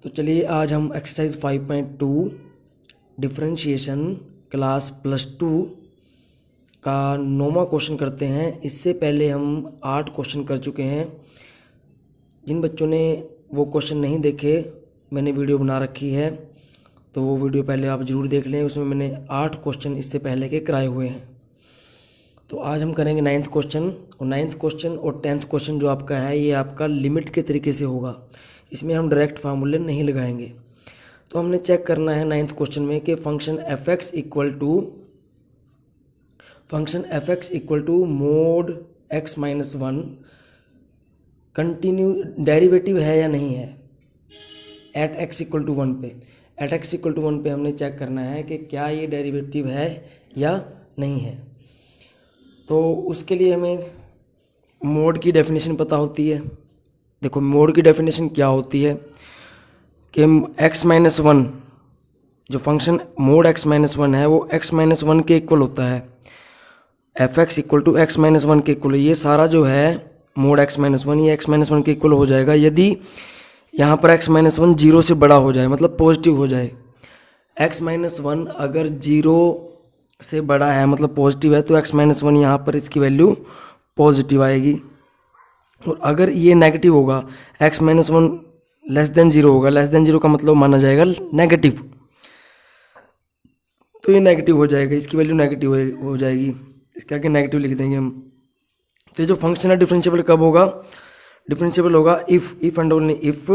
तो चलिए आज हम एक्सरसाइज 5.2 डिफरेंशिएशन क्लास +2 का 9वां क्वेश्चन करते हैं। इससे पहले हम 8 क्वेश्चन कर चुके हैं। जिन बच्चों ने वो क्वेश्चन नहीं देखे, मैंने वीडियो बना रखी है, तो वो वीडियो पहले आप ज़रूर देख लें। उसमें मैंने 8 क्वेश्चन इससे पहले के कराए हुए हैं। तो आज हम करेंगे 9th क्वेश्चन। और 9th क्वेश्चन और 10th क्वेश्चन जो आपका है, ये आपका लिमिट के तरीके से होगा। इसमें हम डायरेक्ट फार्मूले नहीं लगाएंगे। तो हमने चेक करना है 9th क्वेश्चन में कि function F x equal to mod x minus one continue derivative है या नहीं है at x equal to one पे। At x equal to one पे हमने चेक करना है कि क्या ये डेरिवेटिव है या नहीं है। तो उसके लिए हमें मोड की डेफिनेशन पता होती है। देखो, मोड की डेफिनेशन क्या होती है कि एक्स माइनस वन, जो function mod x minus one है, वो एक्स माइनस वन के इक्वल होता है। F x equal to x minus one के इक्वल। ये सारा जो है मोड एक्स माइनस वन, ये एक्स माइनस वन के इक्वल हो जाएगा यदि यहाँ पर एक्स माइनस वन जीरो से बड़ा हो जाए, मतलब पॉजिटिव हो जाए। एक्स माइनस वन अगर जीरो से बड़ा है, मतलब पॉजिटिव है, तो एक्स माइनस वन यहाँ पर इसकी वैल्यू पॉजिटिव आएगी। और अगर ये नेगेटिव होगा, x minus one less than zero होगा, लेस देन जीरो का मतलब माना जाएगा नेगेटिव, तो ये नेगेटिव हो जाएगा, इसकी वैल्यू नेगेटिव हो जाएगी। इसके आगे नेगेटिव लिख देंगे हम। तो ये जो फंक्शन है डिफरेंशिएबल कब होगा? डिफरेंशिएबल होगा if and only if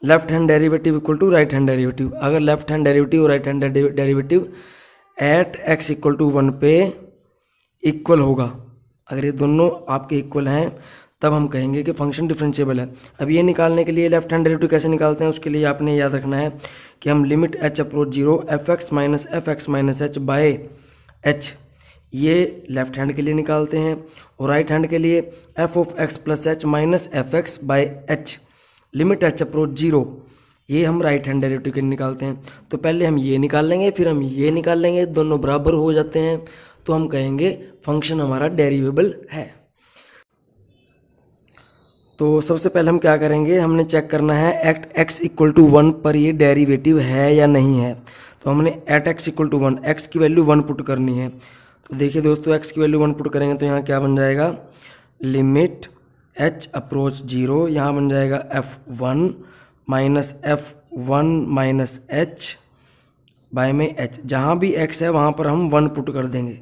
left hand derivative equal to right hand derivative. अगर लेफ्ट हैंड डेरिवेटिव और right hand derivative at x equal to one पे इक्वल होगा, अगर ये दोनों आपके इक्वल हैं, तब हम कहेंगे कि फंक्शन डिफरेंशिएबल है। अब ये निकालने के लिए लेफ्ट हैंड डेरिवेटिव कैसे निकालते हैं, उसके लिए आपने याद रखना है कि हम limit h approach zero F x minus H by H, ये लेफ्ट हैंड के लिए निकालते हैं। और राइट हैंड के लिए F of x plus h minus f x by H limit h approach zero, ये हम राइट हैंड डेरिवेटिव के लिए निकालते हैं। तो पहले हम ये निकाल लेंगे, फिर हम ये निकाल लेंगे, दोनों बराबर हो जाते हैं, तो हम कहेंगे फंक्शन हमारा डेरिवेबल है। तो सबसे पहले हम क्या करेंगे, हमने चेक करना है at x equal to one पर ये डेरिवेटिव है या नहीं है। तो हमने at x equal to one, x की वैल्यू वन पुट करनी है। तो देखिए दोस्तों, एक्स की वैल्यू वन पुट करेंगे तो यहाँ क्या बन जाएगा, लिमिट एच अप्रोच जीरो, यहाँ बन जाएगा f one minus H by में एच। जहाँ भी एक्स है वहाँ पर हम वन पुट कर देंगे,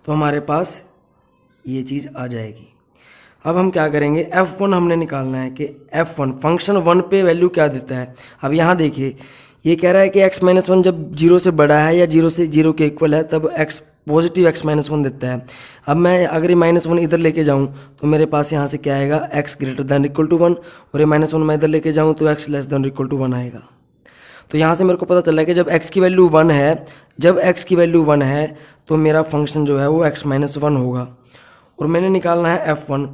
तो हमारे पास ये चीज़ आ जाएगी। अब हम क्या करेंगे, f1 हमने निकालना है कि f1 फंक्शन वन पे वैल्यू क्या देता है। अब यहाँ देखिए, ये कह रहा है कि x माइनस वन जब जीरो से बड़ा है या जीरो से जीरो के इक्वल है, तब x positive x minus one देता है। अब मैं अगर ये माइनस वन इधर लेके जाऊँ तो मेरे पास यहाँ से क्या आएगा, x greater than equal to one, और ये माइनस वन मैं इधर लेके जाऊँ तो x less than equal to one आएगा। तो यहाँ से मेरे को पता चला कि जब x की वैल्यू वन है, तो मेरा फंक्शन जो है वो x माइनस वन होगा। और मैंने निकालना है f1।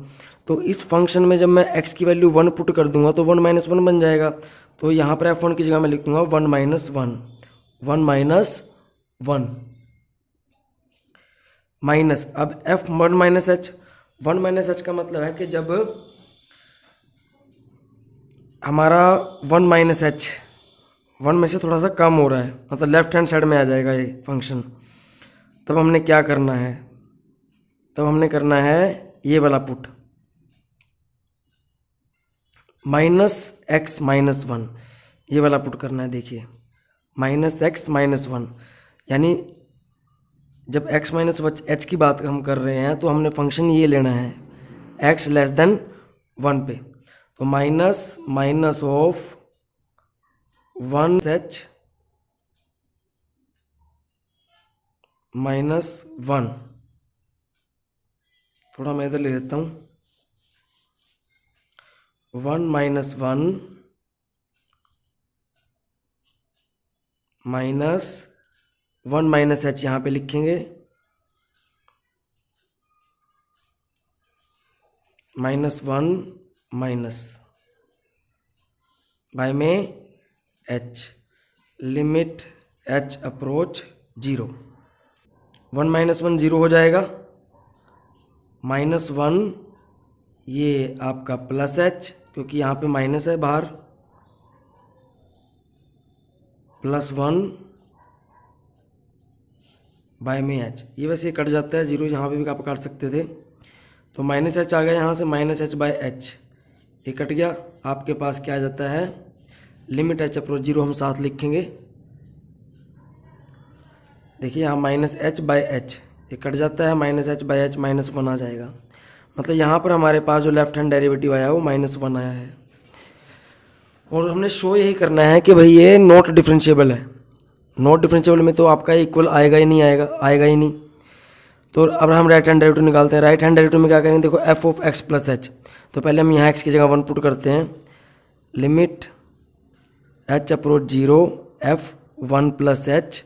तो इस फंक्शन में जब मैं x की वैल्यू वन पुट कर दूंगा तो वन माइनस वन बन जाएगा। तो यहाँ पर f1 की जगह मैं लिख दूंगा वन माइनस वन माइनस, अब f वन माइनस एच का मतलब है कि जब हमारा वन माइनस एच वन में से थोड़ा सा कम हो रहा है, मतलब लेफ्ट हैंड साइड में आ जाएगा ये फंक्शन, तब हमने क्या करना है, तब हमने करना है ये वाला put minus x minus one, ये वाला पुट करना है। देखिए माइनस एक्स माइनस वन, यानी जब एक्स माइनस एच की बात हम कर रहे हैं तो हमने फंक्शन ये लेना है एक्स लेस देन वन पे। तो minus of one H minus one, थोड़ा मैं इधर ले देता हूँ, one minus one minus H यहाँ पे लिखेंगे, माइनस वन माइनस बाय में h limit h approach zero. One minus one zero हो जाएगा, माइनस वन ये आपका प्लस एच, क्योंकि यहाँ पे माइनस है बाहर, बाय में एच, ये वैसे कट जाता है, जीरो यहाँ पे भी आप काट सकते थे, तो माइनस एच आ गया यहाँ से, माइनस एच बाय एच, ये कट गया। आपके पास क्या आ जाता है, लिमिट एच अप्रोच जीरो हम साथ लिखेंगे। देखिए यहाँ माइनस एच बाय एच, ये कट जाता है, minus H by H minus one आ जाएगा। मतलब यहाँ पर हमारे पास जो लेफ्ट हैंड डेरिवेटिव आया वो माइनस वन आया है। और हमने शो यही करना है कि भाई ये नॉट डिफरेंशिएबल है। नॉट डिफरेंशिएबल में तो आपका इक्वल आएगा ही नहीं, आएगा ही नहीं। तो अब हम राइट हैंड डेरिवेटिव निकालते हैं। राइट हैंड डेरिवेटिव में क्या करेंगे, देखो F of x plus H, तो पहले हम यहाँ एक्स की जगह वन पुट करते हैं, limit h approach zero F one plus h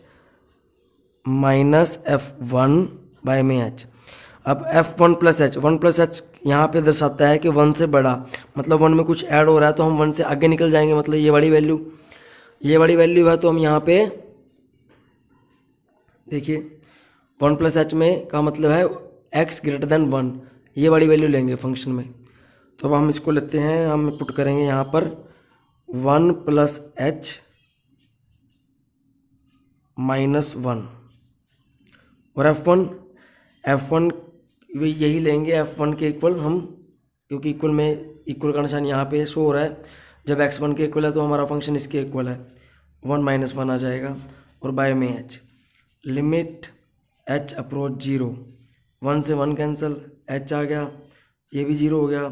minus F one by में एच। अब एफ वन प्लस एच यहाँ पे दर्शाता है कि वन से बड़ा, मतलब वन में कुछ ऐड हो रहा है तो हम वन से आगे निकल जाएंगे, मतलब ये वाली वैल्यू है, तो हम यहाँ पे देखिए वन प्लस एच में का मतलब है एक्स ग्रेटर देन वन, ये वाली वैल्यू लेंगे फंक्शन में। तो अब हम इसको लेते हैं, हम पुट करेंगे यहाँ पर one plus h minus one, और एफ वन यही लेंगे, एफ वन के इक्वल हम, क्योंकि इक्वल में इक्वल का निशान यहाँ पे शो हो रहा है, जब एक्स वन के इक्वल है तो हमारा फंक्शन इसके इक्वल है, वन माइनस वन आ जाएगा, और बाय में h, limit h approach zero, one से वन कैंसिल, एच आ गया, ये भी जीरो हो गया,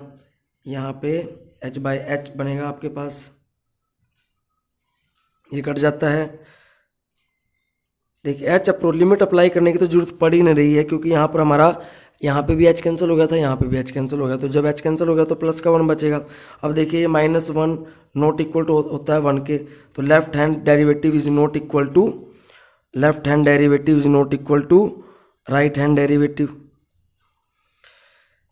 यहाँ पे एच बाय एच बनेगा आपके पास, ये कट जाता है। देखिए एच अप्रोच, लिमिट अप्लाई करने की तो जरूरत पड़ ही नहीं रही है, क्योंकि यहाँ पर हमारा यहाँ पे भी एच कैंसिल हो गया था, यहाँ पे भी एच कैंसिल हो गया, तो जब एच कैंसिल हो गया तो प्लस का वन बचेगा। अब देखिए ये minus one not equal to होता है वन के, तो left hand derivative is not equal to right hand derivative.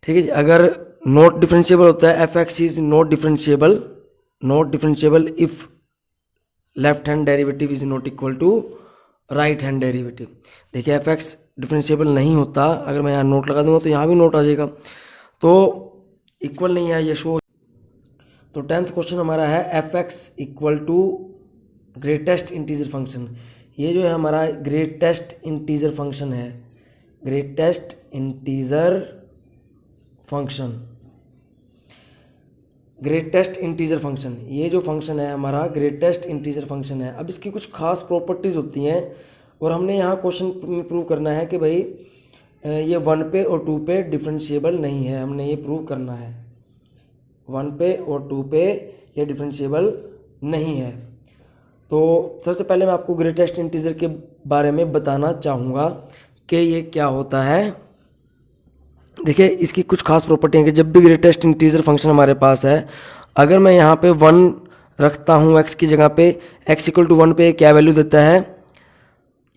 ठीक है जी, अगर नॉट डिफरेंशिएबल होता है, f x is not differentiable if left hand derivative is not equal to right hand derivative. देखिए एफ एक्स डिफरेंशिएबल नहीं होता, अगर मैं यहाँ नोट लगा दूंगा तो यहाँ भी नोट आ जाएगा, तो इक्वल नहीं है ये शो। तो 10th क्वेश्चन हमारा है f x equal to greatest integer function. ये जो है हमारा ग्रेटेस्ट इंटीजर फंक्शन है, ग्रेटेस्ट इंटीजर फंक्शन, ये जो फंक्शन है हमारा ग्रेटेस्ट इंटीजर फंक्शन है। अब इसकी कुछ खास प्रॉपर्टीज़ होती हैं, और हमने यहाँ क्वेश्चन में प्रूव करना है कि भाई ये वन पे और टू पे डिफरेंशिएबल नहीं है, हमने ये प्रूव करना है, वन पे और टू पे ये डिफरेंशिएबल नहीं है। तो सबसे पहले मैं आपको ग्रेटेस्ट इंटीजर के बारे में बताना चाहूँगा कि ये क्या होता है। देखिए इसकी कुछ खास प्रॉपर्टी है कि जब भी ग्रेटेस्ट इंटीजर फंक्शन हमारे पास है, अगर मैं यहाँ पे वन रखता हूँ एक्स की जगह पे, एक्स इक्वल टू वन पे क्या वैल्यू देता है,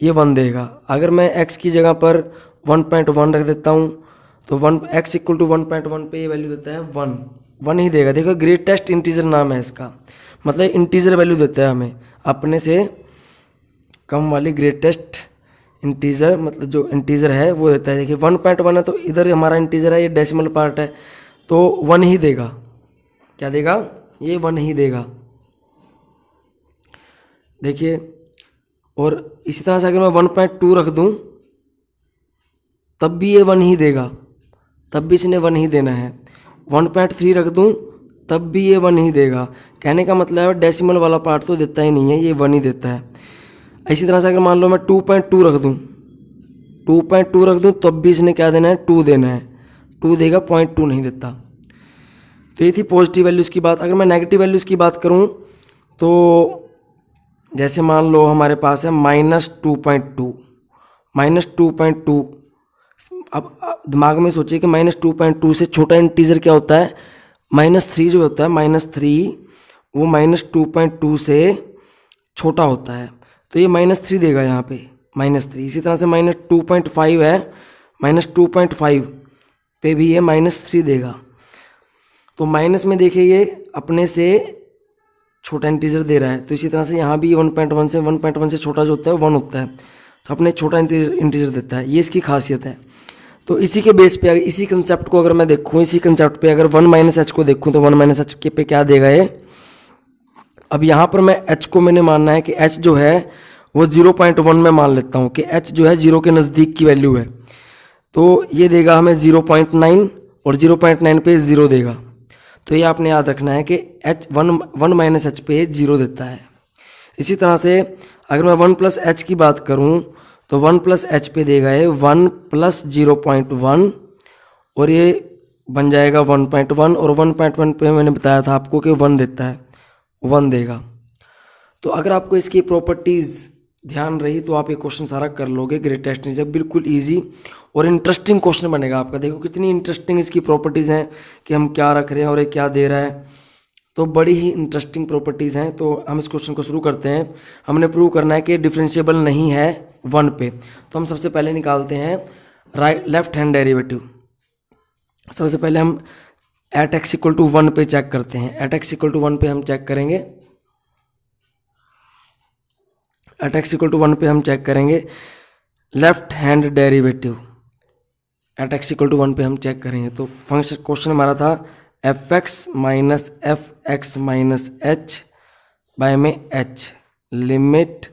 ये वन देगा। अगर मैं एक्स की जगह पर 1.1 रख देता हूँ तो वन एक्स इक्वल टू 1.1 पे ये वैल्यू देता है वन ही देगा। देखो ग्रेटेस्ट इंटीजर नाम है इसका, मतलब इंटीजर वैल्यू देता है हमें, अपने से कम वाली ग्रेटेस्ट इंटीजर, मतलब जो इंटीजर है वो देता है। देखिए 1.1 है तो इधर हमारा इंटीजर है, ये डेसिमल पार्ट है, तो वन ही देगा। क्या देगा, ये वन ही देगा। देखिए, और इसी तरह से अगर मैं 1.2 रख दूं तब भी ये वन ही देगा, तब भी इसने वन ही देना है। 1.3 रख दूं तब भी ये वन ही देगा। कहने का मतलब है डेसिमल वाला पार्ट तो देता ही नहीं है, ये वन ही देता है। इसी तरह से अगर मान लो मैं 2.2 रख दूं तब भी इसने क्या देना है, 2 देना है, 2 देगा, 0.2 नहीं देता। तो ये थी पॉजिटिव वैल्यूज़ की बात। अगर मैं नेगेटिव वैल्यूज़ की बात करूं तो जैसे मान लो हमारे पास है -2.2। अब दिमाग में सोचिए कि -2.2 से छोटा इंटीजर क्या होता है, -3 जो होता है, -3 वो -2.2 से छोटा होता है, तो ये -3 देगा यहाँ पे, -3। इसी तरह से -2.5 है, -2.5 पे भी ये -3 देगा। तो माइनस में देखिए ये अपने से छोटा इंटीजर दे रहा है, तो इसी तरह से यहाँ भी 1.1 से छोटा जो होता है 1 होता है, तो अपने छोटा इंटीजर देता है। ये इसकी खासियत है। तो इसी के बेस पे, इसी कंसेप्ट को अगर मैं देखूँ, इसी कंसेप्ट पे अगर 1 - h को देखूँ तो 1 - h के पे क्या देगा ये, अब यहाँ पर मैं h को मैंने मानना है कि h जो है वो 0.1 में मान लेता हूँ कि h जो है 0 के नज़दीक की वैल्यू है। तो ये देगा हमें 0.9 और 0.9 पे 0 देगा। तो ये आपने याद रखना है कि h 1 माइनस एच पे 0 देता है। इसी तरह से अगर मैं 1 प्लस एच की बात करूँ तो 1 प्लस एच पे देगा ये 1 प्लस 0.1 और ये बन जाएगा 1.1 और 1.1 पे मैंने बताया था आपको कि 1 देता है, 1 देगा। तो अगर आपको इसकी प्रॉपर्टीज़ ध्यान रही तो आप ये क्वेश्चन सारा कर लोगे। ग्रेट टेस्ट नीचे बिल्कुल इजी और इंटरेस्टिंग क्वेश्चन बनेगा आपका। देखो कितनी इंटरेस्टिंग इसकी प्रॉपर्टीज़ हैं कि हम क्या रख रहे हैं और ये क्या दे रहा है। तो बड़ी ही इंटरेस्टिंग प्रॉपर्टीज़ हैं। तो हम इस क्वेश्चन को शुरू करते हैं। हमने प्रूव करना है कि डिफरेंशिएबल नहीं है 1 पे। तो हम सबसे पहले निकालते हैं लेफ्ट हैंड डेरिवेटिव। सबसे पहले हम एट एक्स इक्वल टू 1 पे चेक करते हैं। एट एक्स इक्वल टू 1 पे हम चेक करेंगे। एट एक्स इक्वल टू 1 पे हम चेक करेंगे left hand derivative. At x equal to 1 पे हम चेक करेंगे। तो फंक्शन क्वेश्चन हमारा था f x minus f x minus H by में एच लिमिट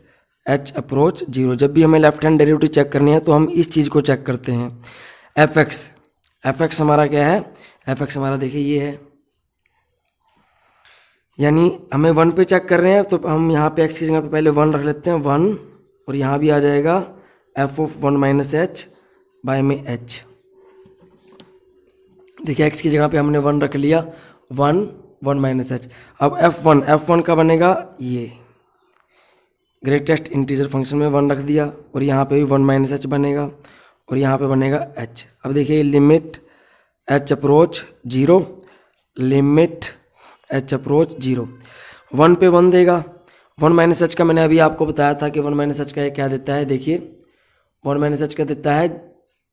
एच अप्रोच 0। जब भी हमें लेफ्ट हैंड डेरिवेटिव चेक करनी है तो हम इस चीज़ को चेक करते हैं। एफ एक्स हमारा क्या है? एफ एक्स हमारा देखिए ये है, यानी हमें 1 पे चेक कर रहे हैं तो हम यहाँ पे x की जगह पे पहले 1 रख लेते हैं 1 और यहाँ भी आ जाएगा f of 1 minus H by में एच। देखिए x की जगह पे हमने 1 रख लिया 1 माइनस एच। अब f1 का बनेगा ये ग्रेटेस्ट इंटीजर फंक्शन में 1 रख दिया और यहाँ पे भी 1 माइनस एच बनेगा और यहाँ पे बनेगा h। अब देखिए limit h approach 0 limit h approach 0। 1 पे 1 देगा। 1 माइनस एच का मैंने अभी आपको बताया था कि 1 माइनस एच का ये क्या देता है। देखिए 1 माइनस एच का देता है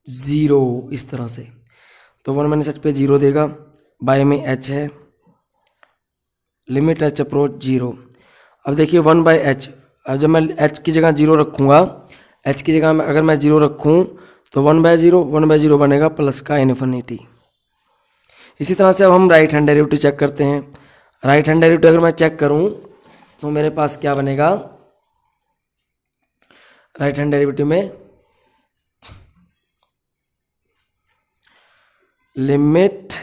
0 इस तरह से। तो 1 माइनस एच पे 0 देगा बाय में h है लिमिट h अप्रोच 0। अब देखिए 1 बाय एच। अब जब मैं h की जगह 0 रखूँगा, h की जगह में अगर मैं 0 रखूँ तो 1 बाय 0 बनेगा प्लस का इन्फिनिटी। इसी तरह से अब हम राइट हैंड डेरिवेटिव चेक करते हैं। राइट हैंड डेरिवेटिव अगर मैं चेक करूं तो मेरे पास क्या बनेगा? राइट हैंड डेरिवेटिव में limit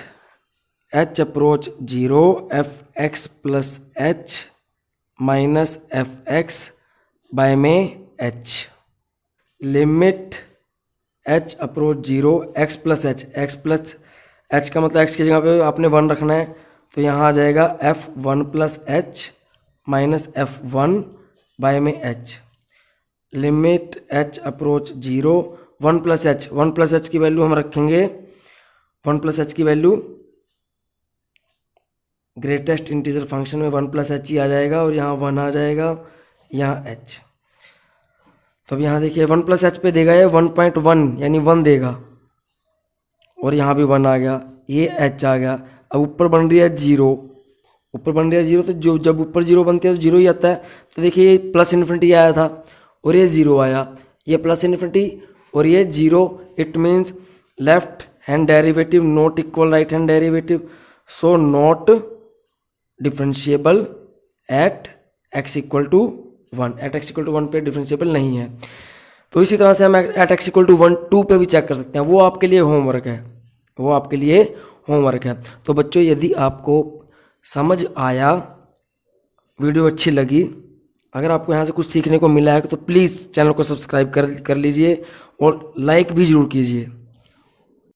h approach 0 f x plus h minus f x by में h limit h approach 0 x plus h का मतलब x की जगह पे आपने 1 रखना है तो यहाँ आ जाएगा f1 plus h minus f1 by में h limit h approach 0 1 plus h की वैल्यू हम रखेंगे 1 प्लस h की वैल्यू ग्रेटेस्ट इंटीजर फंक्शन में 1 प्लस h ही आ जाएगा और यहाँ 1 आ जाएगा यहाँ h। तो अब यहाँ देखिए 1 प्लस h पे देगा ये 1.1 यानी 1 देगा और यहाँ भी 1 आ गया, ये h आ गया। अब ऊपर बन रही है 0, ऊपर बन रही है 0 तो जो जब ऊपर 0 बनती है तो 0 ही आता है। तो देखिए ये प्लस इन्फिनिटी आया था और ये 0 आया, ये प्लस इन्फिनिटी और ये 0। It means left hand derivative not equal right hand derivative, so not differentiable at x equal to 1। At x equal to 1 पे डिफरेंशिएबल नहीं है। तो इसी तरह से हम एट x इक्वल टू 2 पे भी चेक कर सकते हैं। वो आपके लिए होमवर्क है, वो आपके लिए होमवर्क है। तो बच्चों यदि आपको समझ आया, वीडियो अच्छी लगी, अगर आपको यहाँ से कुछ सीखने को मिला है तो प्लीज़ चैनल को सब्सक्राइब कर लीजिए और लाइक भी ज़रूर कीजिए।